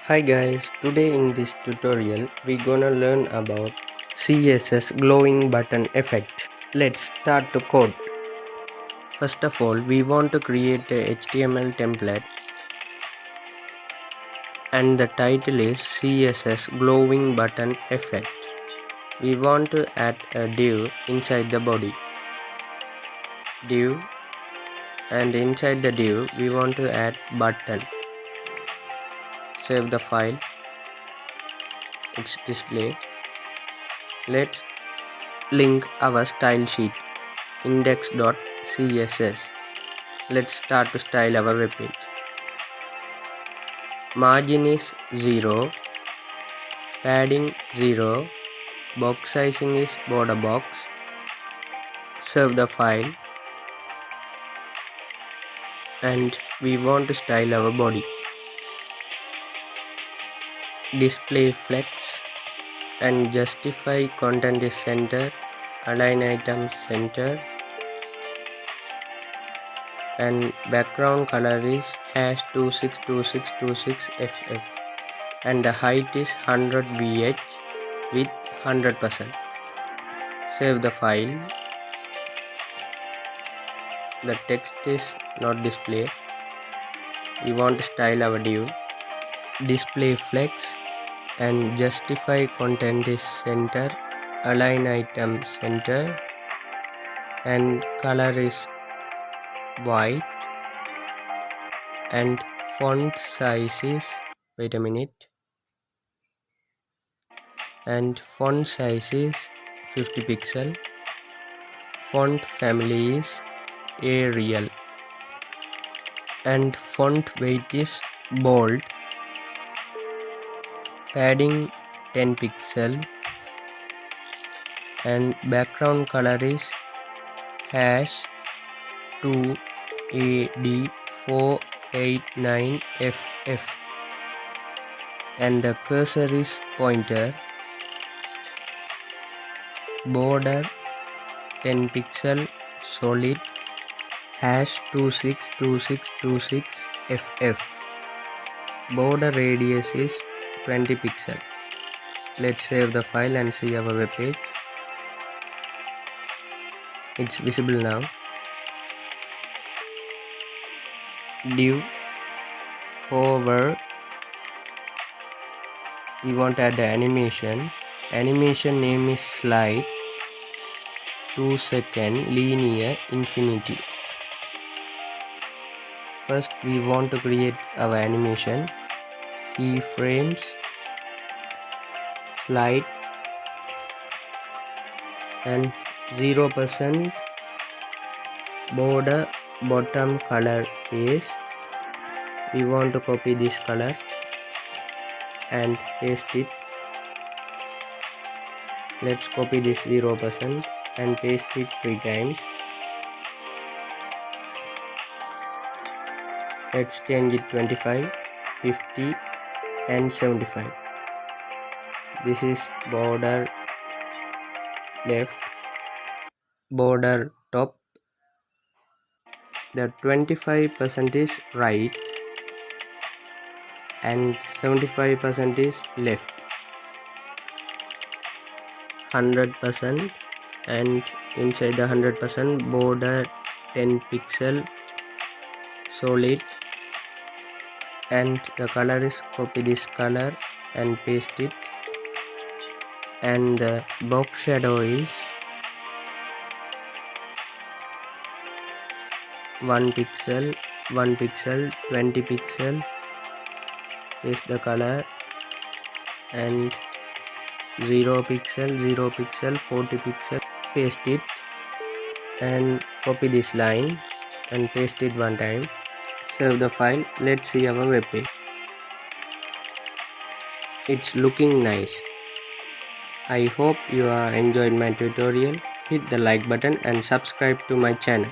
Hi guys, today in this tutorial we gonna learn about CSS Glowing Button Effect. Let's start to code. First of all, we want to create a HTML template and the title is CSS Glowing Button Effect. We want to add a div inside the body. Div, and inside the div we want to add button. Save the file. It's display. Let's link our style sheet index.css. Let's start to style our web page. Margin is 0, padding 0, box sizing is border box. Save the file, and we want to style our body. Display flex and justify content is center, align items center, and background color is #262626ff, and the height is 100 vh with 100%. Save the file. The text is not display. We want to style our div. Display flex and justify content is center, align item center, and color is white, and font size is and font size is 50 pixel. Font family is Arial, and font weight is bold. Padding 10 pixel, and background color is #2AD489FF, and the cursor is pointer. Border 10 pixel solid #262626FF. Border radius is 20 pixel. Let's save the file and see our web page. It's visible now. Div, hover, we want to add the animation. Animation name is slide 2 second linear infinity. First we want to create our animation. Keyframes, slide, and 0% border bottom color is, we want to copy this color and paste it. Let's copy this 0% and paste it 3 times. Let's change it 25, 50 and 75. This is border left, border top. The 25% is right and 75% is left. 100%, and inside the 100% border 10 pixel solid, and the color is, copy this color and paste it, and the box shadow is 1 pixel, 1 pixel, 20 pixel. Paste the color, and 0 pixel, 0 pixel, 40 pixel. Paste it and copy this line and paste it 1 time. Save the file. Let's see our web page. It's looking nice. I hope you are enjoyed my tutorial. Hit the like button and subscribe to my channel.